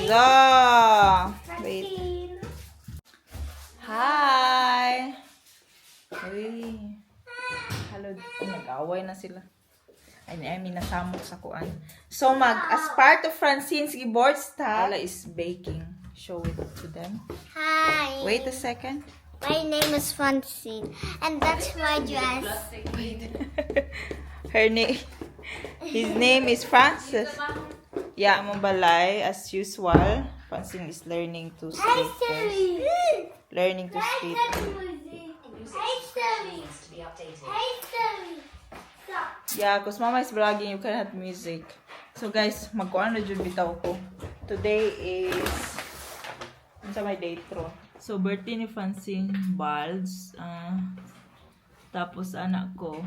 Liza! Wait. Hi! Uy. Hello. Nag-away na sila. I mean, nasamok sa kuan. So, as part of Francine's keyboard style, Ella is baking. Show it to them. Hi. Wait a second. My name is Francine, and that's my dress. His name is Francis. Yeah, Mumbalay, as usual. Francine is learning to skate. Guys. Learning to skate. Yeah, because Mama is vlogging, you can have music. So guys, magkuhan na dyan bitaw ko. Today is sa my date ro. So birthday ni Francine Balds. Tapos anak ko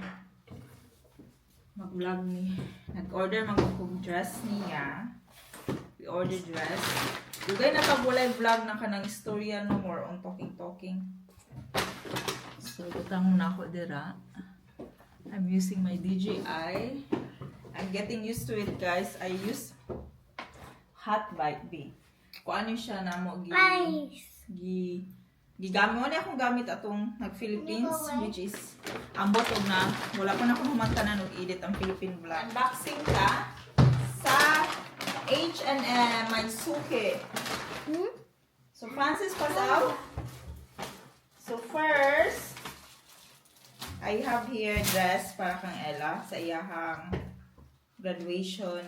mag-vlog ni. Nag-order magkukog dress niya. We order dress. Dugay na kabulay vlog na kanang istorya no more on talking. So butang muna ako dira. I'm using my DJI. I'm getting used to it, guys. I use Hot Bite B. Kung ano siya na mo gigamit mo na akong gamit atong nag-Philippines, which is ang botog na wala pa na akong humantanan og edit ang Philippine vlog. Unboxing ka sa H&M Maisuke. So Francis pass out. So first, I have here dress para kang Ella sa iyahang graduation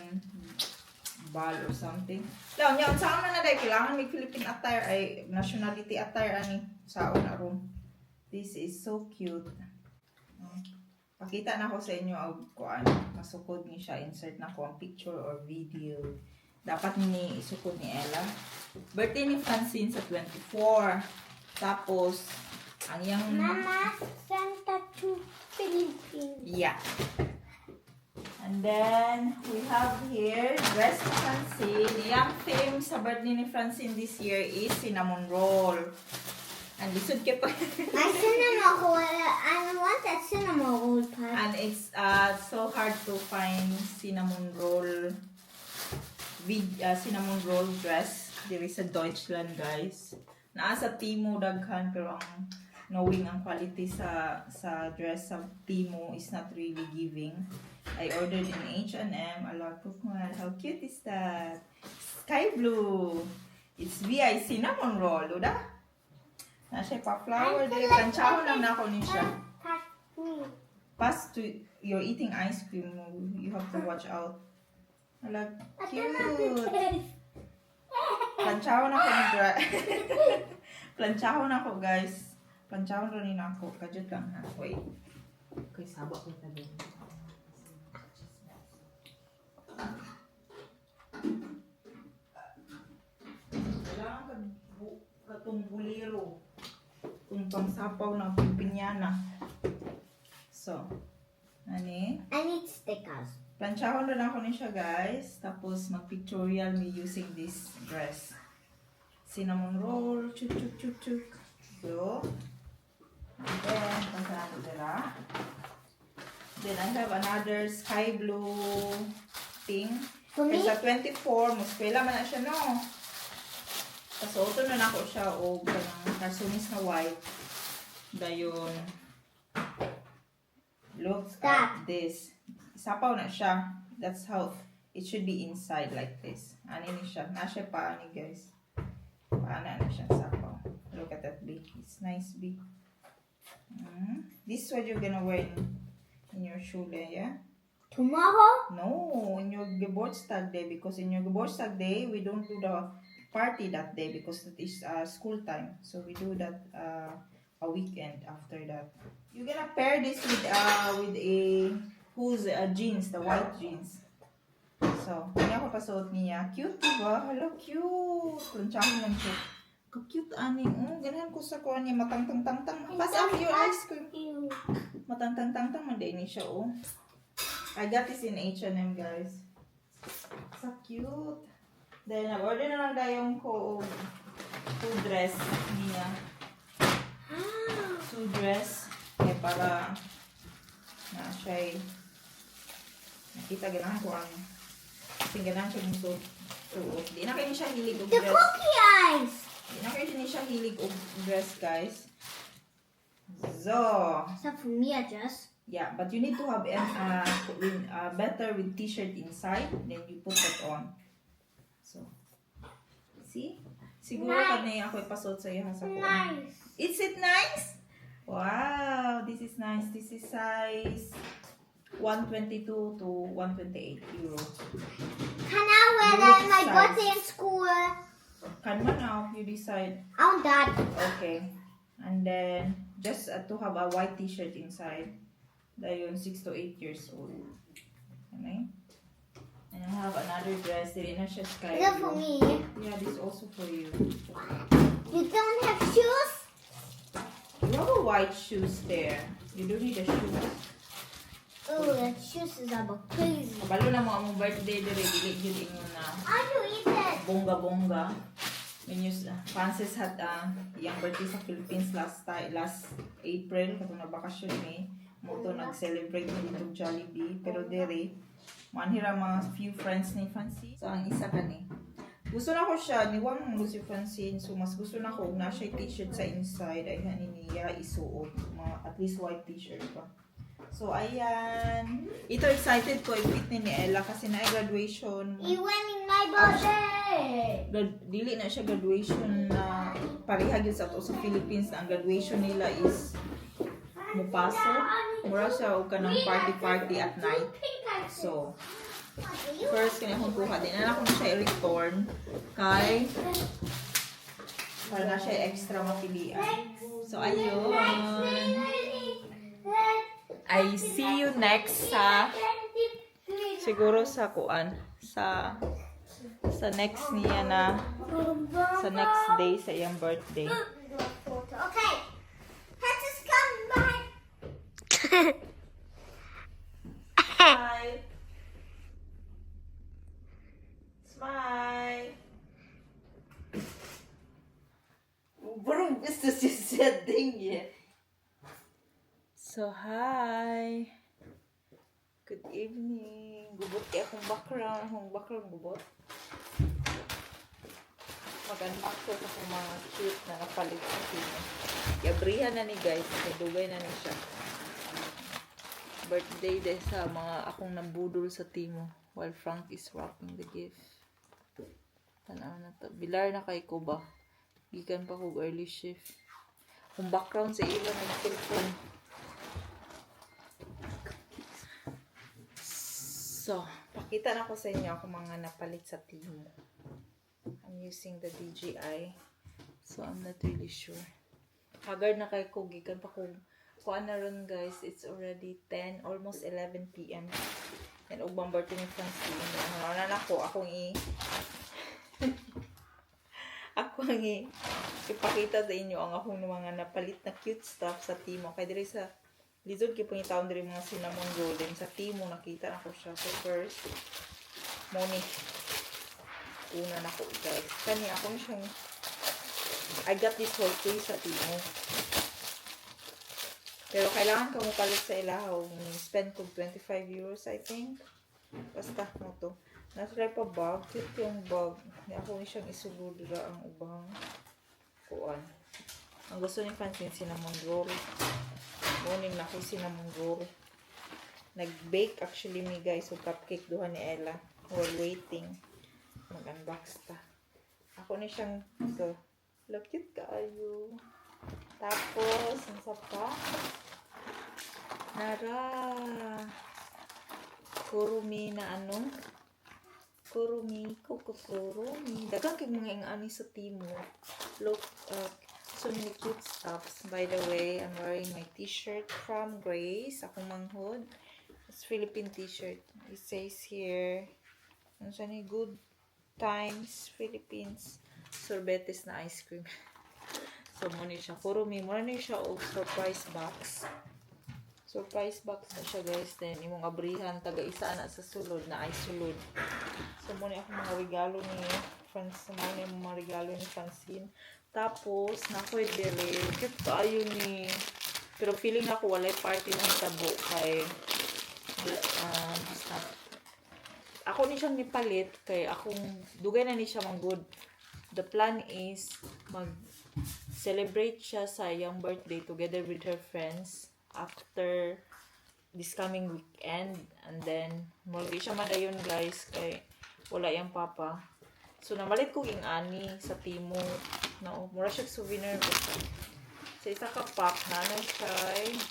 ball or something. Daw niya unsa man na dai kailangan may Philippine attire ay nationality attire ani sa una room. This is so cute. Pakita na ko sa inyo og kuan masukod ni siya, insert na ko ang picture or video. Dapat ni isukod ni Ella. Birthday ni Francine sa 24. Tapos ang yang Mama, Santa to Philippines. yeah. And then, we have here, dress ni Francine. Yung theme sa birthday ni Francine this year is cinnamon roll. And lisod ka pa. My cinnamon roll. I want that cinnamon roll pie. And it's so hard to find cinnamon roll dress. There is a Deutschland, guys. Naa sa Timo daghan, pero ang knowing ang quality sa dress sa Timo is not really giving. I ordered in H&M a lot of one. How cute is that? Sky blue. It's VI cinnamon roll, uda? Na siya pa flower day. Planchaho lang na ako ni siya. Pass to you're eating ice cream. You have to watch out. Ala, cute. Planchaho na ako ni Planchaho na ako, guys. Planchaho rin na ako. Kajut lang ha. Wait. Okay, sabak ko tabi. Kailangan katong buliro. Kung pangsapaw ng pipinyana. So, ani? I need stickers. Planchahon na lang ako niya, guys. Tapos, mag-pictorial me using this dress. Cinnamon roll. Chuk, chuk, chuk, chuk. So, and then, pasado dira. Then, I have another sky blue thing. For me? Sa 24, muspela man na siya, no? Pasuoto na ako siya o kanang cartoonis na white. Dayon. Look at this. Sapaw na siya. That's how it should be inside like this. Ani ni siya. Nasya pa ani, guys. Paana na siya sapaw. Look at that big. It's nice big. This is what you're gonna wear in your shule, yeah? Tomorrow? No, in your Geburtstag day, because in your Geburtstag day, we don't do the party that day because it is school time. So we do that a weekend after that. You're gonna pair this with a jeans, the white jeans. So, kanya ko pasuot niya. Cute, diba? Hello, cute. Planchahan lang siya. Cute, ani. Ganahan ko sa kuha niya. Matang-tang-tang-tang. Pass up your ice cream. Matang-tang-tang-tang. Manday ni siya, oh. I got this in H&M, guys. So cute. Then, nag-order na lang dayong ko two dress niya. Two dress. Kaya para na siya'y nakita ganahan ko ang kasi ganahan siya gusto suot. Di na kayo siya hilig og The dress. cookie eyes. Di na kayo siya hilig og dress, guys. So, Except for me, I just. yeah, but you need to have better with t-shirt inside, then you put that on. So, see? Siguro Nice. pag na ako ipasot sa iyo sa kuan. Nice. Is it nice? Wow, this is nice. This is size 122 to 128 euro. Can I wear Good that in my size. birthday in school? Can man now, you decide. I want that. Okay. And then, just to have a white t-shirt inside. Dayon, 6 to 8 years old. Okay? And I have another dress. Dili na siya sky Is that for blue. me? Yeah, this is also for you. You don't have shoes? You have a white shoes there. You don't need a shoes. Oh, that shoes is about crazy. Kabalo na mo ang birthday dire. Dili yun ingon na How do you eat it? bongga-bongga. When you, Francis had yung birthday sa Philippines last April. Katong na bakasyon ni. Moto nag-celebrate na dito Jollibee. Pero dire, manhira mga few friends ni Francis. So, ang isa ka ni. Gusto na ko siya, niwang mo si Francine. So, mas gusto na ko, na siya t-shirt sa inside. Ay, niya isuot. At least white t-shirt pa. So, ayan. Ito, excited ko. I-fit ni Ella kasi na-graduation. You winning my birthday. Dili na siya graduation na parehag yun sa Philippines. Ang graduation nila is mupaso. Mura siya o ka ng party at night. So, first, kanya akong kuha. Di na ako na siya i-return. Kay, para na siya extra mapilian. So, ayun. I see you next sa, siguro sa kuan, sa next niya na, sa next day sa iyang birthday. Okay. Let's just come back. Smile. Smile. Warum bist du sehr Ding hier? So, hi. Good evening. Gubot kaya akong background gubot. Mag-unbox ko sa mga cute na napalit sa tino. Yabrihan na ni guys. Nadugay na ni siya. Birthday day sa mga akong nambudol sa timo while Frank is wrapping the gift. Tanaw na to. Bilar na kay ko ba? Gikan pa ko early shift. Kung background sa ilo ng cellphone. So, pakita na ko sa inyo ako mga napalit sa timo. I'm using the DJI. So, I'm not really sure. Haggard na kay ko. Gikan pa ko. Kuan na ron guys, it's already 10, almost 11 p.m. And ugbang birthday ni Francine. Ano na ako, akong ipakita sa inyo ang akong mga napalit na cute stuff sa timo. Kaya diri sa Lizod kaya po yung taon diri mga cinnamon golden. Sa timo nakita na ko siya. So first, money. Una na ko guys. Kani akong siyang, I got this whole case sa timo. Pero kailangan ka mo palit sa ilahaw. Spend ko 25 euros, I think. Basta mo to. Natry pa bag. Cute yung bag. Ako siyang isulod ra ang ubang kuan. Ang gusto ni Francine, cinnamon roll. Morning na ko cinnamon roll. Nag-bake actually me guys. So cupcake duha ni Ella. While waiting. Mag-unbox ta. Ako ni siyang ito. Look, cute kaayo. Tapos, ang sapa. Nara. Kurumi na ano? Kurumi. Dagang kay mga ingani sa timo. Look, so many cute stuffs. By the way, I'm wearing my t-shirt from Grace. Akong manghod. It's Philippine t-shirt. It says here, ano siya ni? Good Times, Philippines. Sorbetes na ice cream. So, muna siya. Kurumi. Muna na siya o surprise box. Surprise box na siya guys. Then, imong abrihan. Taga-isa na sa sulod na ay sulod. So, muna ako mga regalo ni Francine. Muna yung mga regalo ni Francine. Tapos, nakoy dili. Cute kaayo ni. Pero feeling ako walay party ng tabo. Kay, basta. ako ni siyang nipalit kay akong dugay na ni siya mang good. The plan is mag-celebrate siya sa iyang birthday together with her friends after this coming weekend. And then, di siya madayon guys kay wala yung papa. So, namalit ko yung ani sa Timo. No, mura siya souvenir ko sa isa ka pack. Nana siya,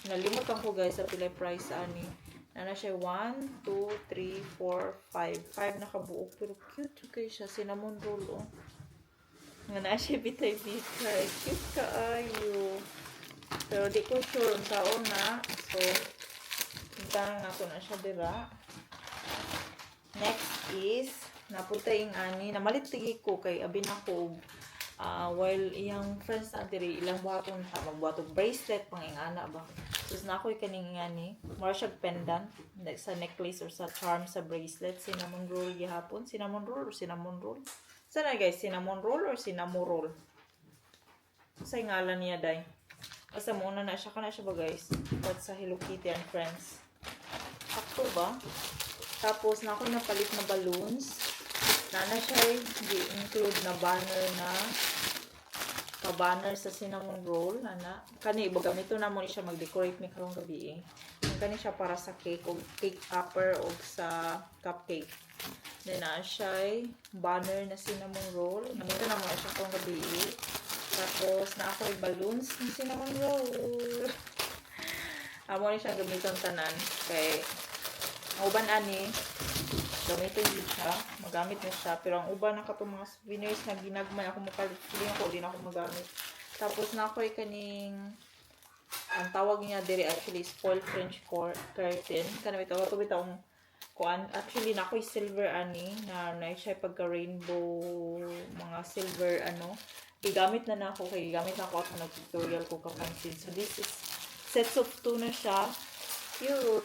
nalimutan ko guys sa pila price ani. Nana siya 1, 2, 3, 4, 5. 5 nakabuok pero cute kayo siya. Cinnamon roll oh. Nga na siya bitay-bitay. Cute kaayo. Pero di ko sure ang taon na. So, hintahan nga ko na siya dira. Next is, napunta yung ani. Namalit tigi ko kay abin ako. While iyang friends na diri, ilang buhaton siya. Magbuhatong bracelet, pangingana ba. So, na ako yung kaning ani. Mara siya pendant. Sa necklace or sa charm sa bracelet. Cinnamon roll gihapon. Cinnamon roll or cinnamon roll? Sana guys, cinnamon roll or cinnamon roll? Sa ngalan niya day. Basta muna na siya. Kana siya ba guys? But sa Hello Kitty and Friends. Sakto ba? Tapos na ako napalit na balloons. Nana siya i-include na banner na ka-banner sa cinnamon roll. Nana. Kani, iba gamito na mo siya mag-decorate may karong gabi eh. Kani siya para sa cake o cake topper o sa cupcake. Then, siya ay banner na cinnamon roll. Namito na mo siya kung gabi. Tapos, na ako ay balloons ng cinnamon roll. Amo ni siya gamiton tanan. Kay, ang uban ani, gamitin din siya. Magamit na siya. Pero ang uban na katong mga souvenirs na ginagmay ako mapalit. Hindi na ako magamit. Tapos, na ako ay kaning ang tawag niya diri actually spoiled French curtain. Kanang ito akong kuan actually na ako'y silver ani na siya pagka rainbow mga silver ano gigamit na nako kay gigamit na ako at nag-tutorial ko kapansin. So this is sets of 2 na siya. Cute.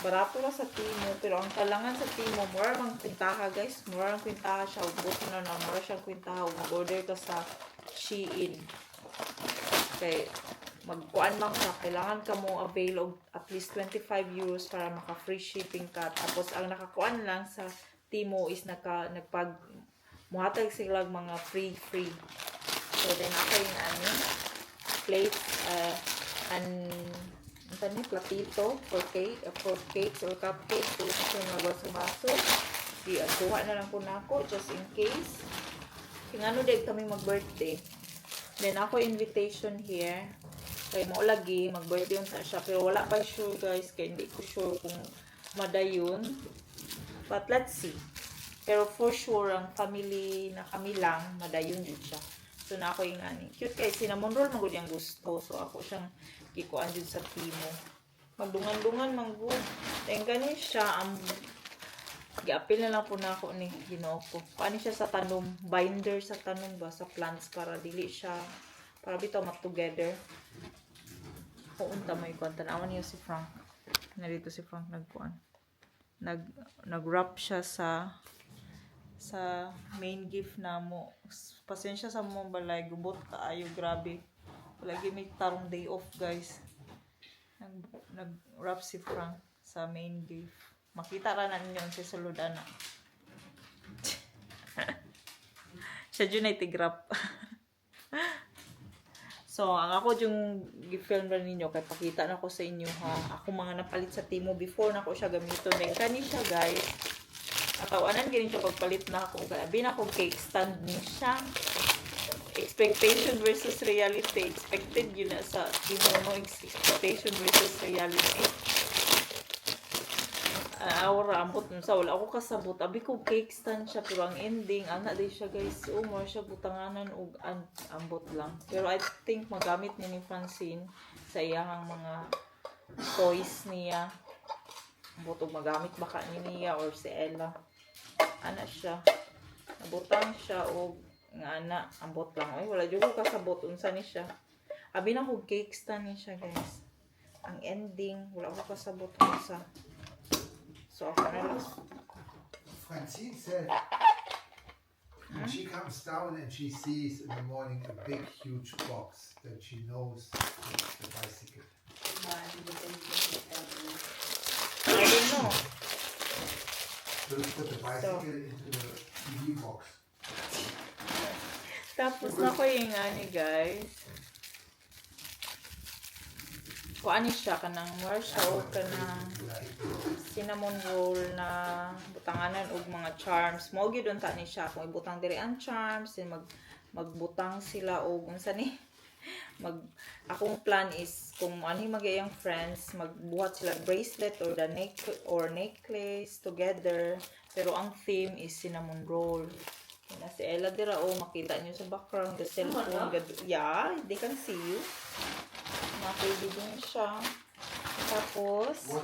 Barato lang sa Timo pero ang kalangan sa Timo mura mang kwintaha guys. Mura ang kwintaha siya ubos na mura siyang kwintaha ug order ka sa Shein. Okay. Magkuan lang siya, kailangan ka mo avail of at least 25 euros para maka-free shipping ka. Tapos, ang nakakuan lang sa Timo is nagpag-muhatag sila mga free. So, then ako yung plate, platito for cakes or cupcakes. So, ito yung nagbaso-baso. Kuha na lang po na ako, just in case. Kung ano din kami mag-birthday. Then, ako invitation here. Kaya mo lagi, mag-birthday yun sa siya. Pero wala pa sure guys. Kaya hindi ko sure kung madayon. But let's see. Pero for sure, ang family na kami lang, madayon din siya. So na ako yung ani. Cute kay cinnamon roll, magod yung gusto. So ako siyang kikuan din sa Timo. Magdungan-dungan, manggod. Then ganin siya, gi-appeal na lang po na ako ni Ginoo ko. Paano siya sa tanom? Binder sa tanom ba? Sa plants para dili siya, para bitaw mag-together. Puunta may kuwan. Tanawan niyo si Frank. Narito si Frank nagkuan. Nag-wrap siya sa main gift na mo. Pasensya sa mong balay. Gubot kaayo. Grabe. Lagi may tarong day off guys. Nag-wrap si Frank sa main gift. Makita ra na ninyo sa sulod ana. Siya dyan ay tigrap. So, ang ako yung gi-film na ninyo, kaya pakita na ko sa inyo ha. Ako mga napalit sa Timo before na ko siya gamito. Then, kani siya guys. Atawanan ganyan siya pagpalit na ako. Kaya bin ako cake stand niya siya. Expectation versus reality. Expected yun na sa Timo no. Expectation versus reality. Aura, ambot nun sa wala ako kasabot. Abi ko cake stand siya, pero ang ending, anak din siya guys. More siya butanganan o ambot lang. Pero I think magamit niya ni Francine sa iyang mga toys niya. Ambot o magamit baka niya or si Ella. Anak siya. Nabutang siya o nga anak, ambot lang. Ay, wala dyan ko kasabot. Unsa ni siya. Abi na ko cake stand niya siya guys. Ang ending, wala ko kasabot unsa. So, Francine said when she comes down and she sees in the morning a big, huge box, then she knows it's the bicycle. I don't know. We'll put the bicycle into the TV box. Tapos na ko yung ani guys. Kung ano siya, kanang more siya o kanang cinnamon roll na butanganan og mga charms. Mao gyud unta ni siya kung ibutang diri ang charms, then magbutang sila og unsa ni akong plan is kung ano magayang friends, magbuhat sila bracelet or necklace together. Pero ang theme is cinnamon roll. Na si Ella dira makita niyo sa background the cellphone. Yeah, they can see you. Nakibig din siya. Tapos,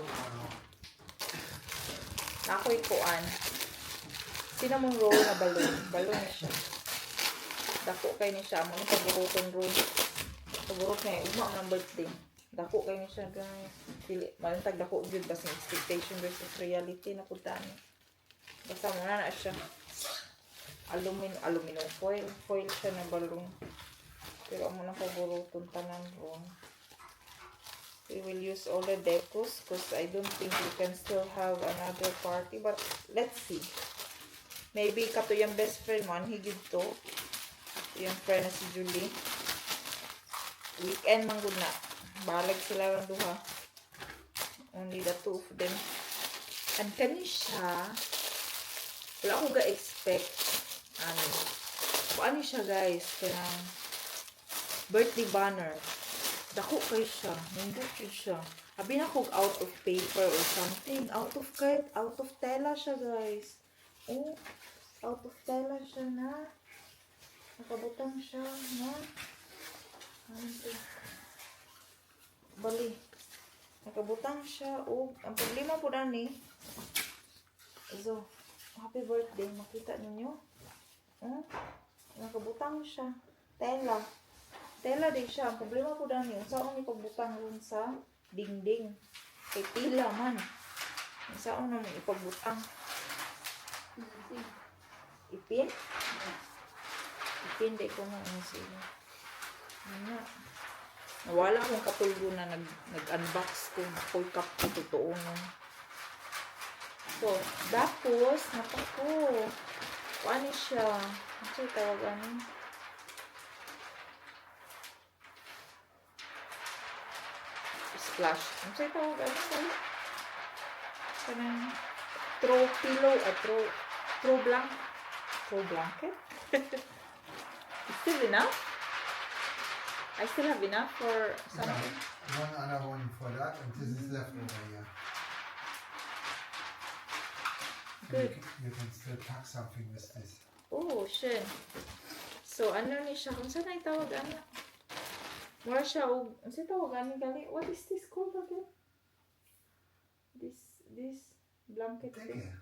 nakoy kuan. Cinnamon roll na balloon. Balloon na siya. Dako kay ni siya. Mga paguruton roll. Pagurot na yung uma ng birthday. Dako kay ni siya guys. Malantag dako yun. Basing expectation versus reality na punta niya. Basta muna na siya. Aluminum foil. Foil siya na balloon. Pero amo na paguruton tanan ron. We will use all the decos because I don't think we can still have another party. But let's see. Maybe kato yung best friend man, higit to. Yung friend na si Julie. Weekend man good na. Balag sila lang duha. Only the two of them. And kani siya, wala ko ga-expect. Ano siya guys, kanang birthday banner. Dako kay siya. Nindot siya. Abi na kog out of paper or something. Out of tela siya guys. Oh, out of tela siya na. Nakabutang siya na. Bali. Nakabutang siya. Oh, ang problema po na ni. So, happy birthday. Makita ninyo. Oh, nakabutang siya. Tela. Tela din siya. Ang problema po dahil yun. Saan ni pagbutang rin sa dingding. Kay tila man. Saan naman ipagbutang? Ipin? Ipin din ko na. Ano sila? Ano? Nawala akong katulgo na nag-unbox ko. Full cup ko. Totoo nun. So, tapos, napako. Ano siya? Ano siya tawagan? Splash. Ano sa'yo tawag? Ano sa'yo? Kanang throw pillow or throw blanket? Is still enough? I still have enough for something? One other one for that, and this is left over here. Good. You can still pack something with this. Oh, shit. So, ano ni siya? Kung saan ay tawag? Ano? Mura siya og unsa tawagan ni gali? What is this called again? This blanket thing.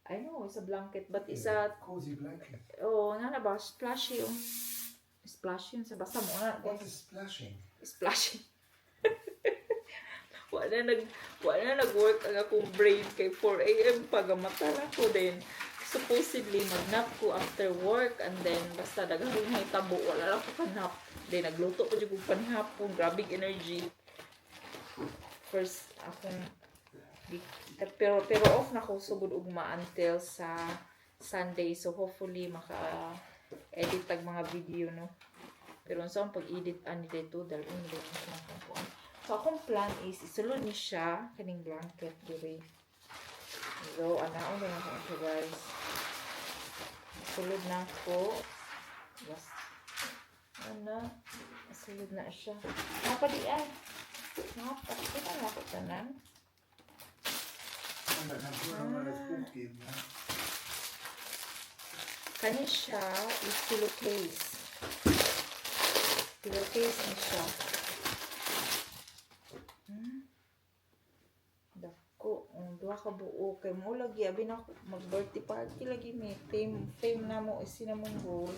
I know it's a blanket but it's a cozy blanket. oh, nana ba splashy yung splashy sa basta mo na. What is splashing? Splashing. wala nag-work ang akong brain kay 4 AM pagamata na ko din. Supposedly mag-nap ko after work and then basta daghang tabo wala lang ko pa-nap. Then nagluto ko jud og panhapon, grabe energy. First akong pero off na ko sugod ugma until sa Sunday. So hopefully maka-edit tag mga video no. Pero unsa ang pag-edit ani dito dal init ko. So akong plan is isulod ni siya kaning blanket diri. So anaon na ko guys. Isulod na ko. Yes. Ano? Isulod na siya. Napadian. Kita na ako tanan. Kani siya is pillowcase. Pillowcase ni siya. Dako, duha ka buo kay mo lagi abi na mag-birthday party lagi may theme na mo is cinnamon roll.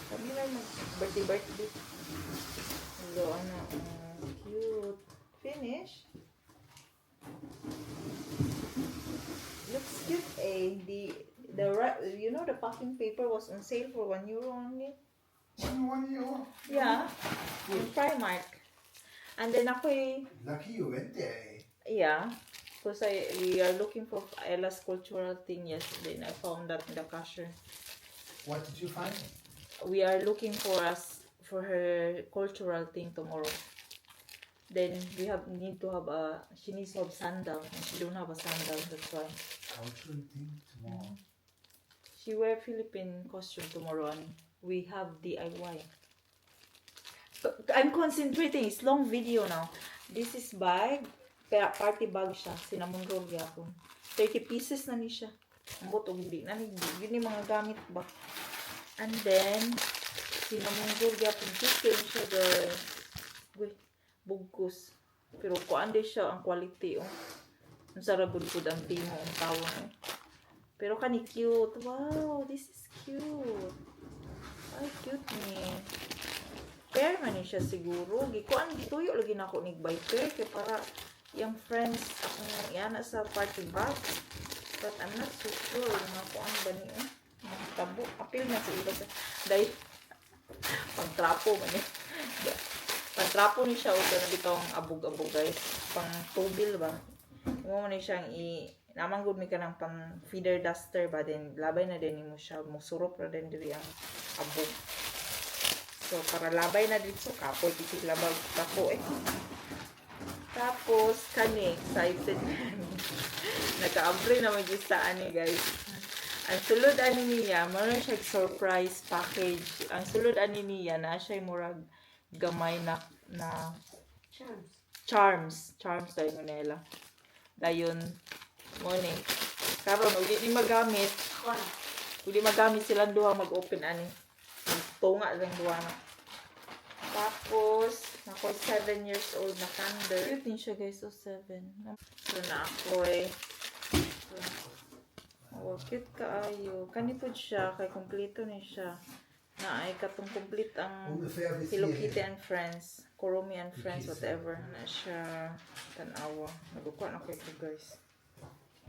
Kami na mag-birthday. So ano, cute. Finish. Looks cute eh. You know the packing paper was on sale for €1 only. €1? Yeah. In Primark. And then ako Lucky you went there. yeah. Because we are looking for Ella's cultural thing yesterday and I found that in the cashier. What did you find? We are looking for her cultural thing tomorrow. Then we need to have she needs to have sandal and she don't have a sandal, that's why. Cultural thing tomorrow. She wear Philippine costume tomorrow and we have DIY. But I'm concentrating, it's long video now. This is bag, party bag siya, cinnamon roll yapon. 30 pieces na ni siya. Ang botong hindi na ni yun yung mga gamit ba. And then cinnamon roll yapon, chicken siya guys. Uy, bugkos. Pero kuan din siya ang quality oh. Ang sarabod po ang timo ang tawon eh. Pero kani cute. Wow, this is cute. Ay, cute ni. Pair man siya siguro. Gikuan gituyo lagi na ako nig by pair kay para yung friends yan sa party bag. But I'm not so sure nga kuan ba ni tabo. Apil na sa iba sa dahil pagtrapo man eh. Pagtrapo ni siya o na bitaw ang abog-abog guys. Pang tubil ba? Mo man siyang namanggod mi ka ng pang feeder duster ba din labay na din mo siya musurop na din diri ang abog. So para labay na dito kapoy isig labag tako eh. Tapos kani excited naka-abre na mag sa ani guys. Ang sulod ani niya meron siya surprise package. Ang sulod ani niya na siya murag gamay na charms tayo nila. Dayon mo ni karon uli magamit silang duha mag-open ani tunga lang duha na. Tapos ako 7 years old na candle cute din siya guys. So 7 so na ako eh oh cute kaayo kani pud siya kay kompleto ni siya na ay katong complete ang Hello Kitty and Friends, Kuromi and Friends, whatever na siya tanawa. Nagkukuha na ko ito guys.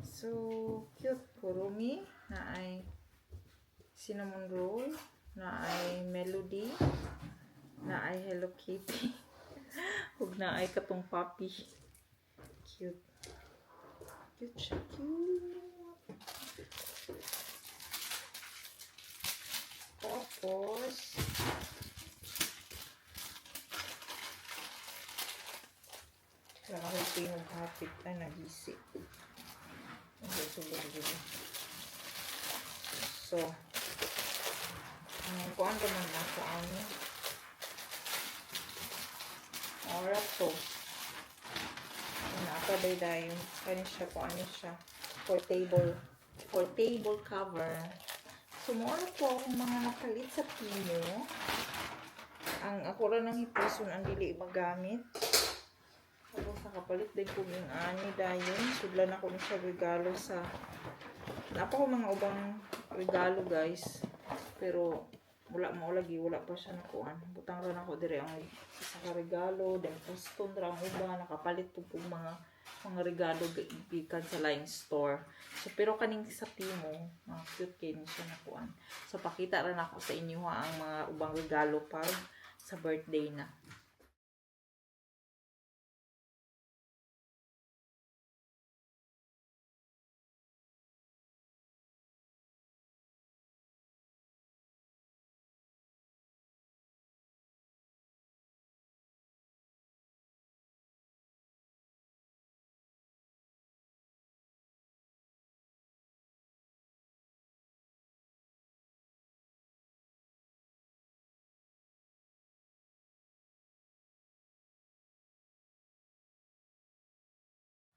So cute Kuromi na ay cinnamon roll, na ay melody, na ay Hello Kitty, ug na ay katong puppy. Cute. Cute siya, cute. Tapos nakakita yung hapit ay nagisi. So kuhaan ka man ako ano ora to nakabay yun kanya siya kuhaan siya for table cover. So, muna po akong mga nakalit sa Timo. Ang ako rin ng hiposon ang dili magamit. Tapos nakapalit din ko yung ani dayon. Sudlan ako ni siya regalo sa napa ko mga ubang regalo guys. Pero wala pa siya nakuan. Butang rin ako dire ang sa regalo. Then poston ra ang uba. Nakapalit po mga regalo gikan sa line store. So pero kaning sa Timo, cute kay ni siya nakuan. So pakita rin ako sa inyo ang mga ubang regalo pag sa birthday na.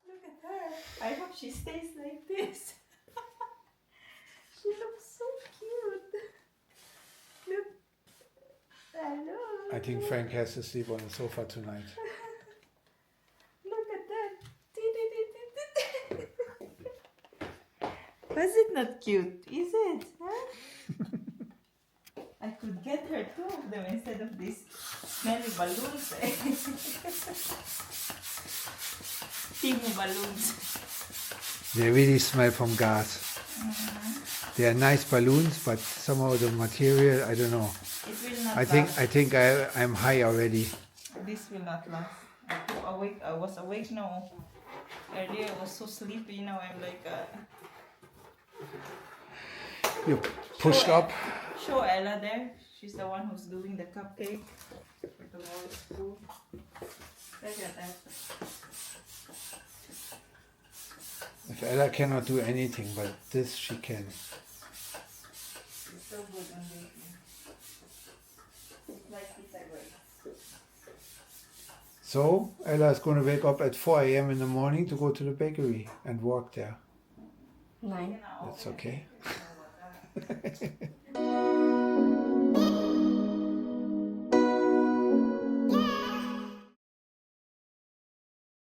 Look at her. I hope she stays like this. She looks so cute. Look. Hello. I think Frank has to sleep on the sofa tonight. Look at that. Was it not cute? Is it? Huh? I could get her two of them instead of these smelly balloons. Timo balloons. They really smell from gas. They are nice balloons, but somehow the material, I don't know. It will not I think I'm high already. This will not last. I was awake now. Earlier I was so sleepy. Now I'm like, You pushed up. show Ella there. She's the one who's doing the cupcake for tomorrow's school. Look at that. If Ella cannot do anything, but this she can. It's so good on baking. It's like pizza bread. So Ella is going to wake up at 4 a.m. in the morning to go to the bakery and work there. Nine. That's okay. You know,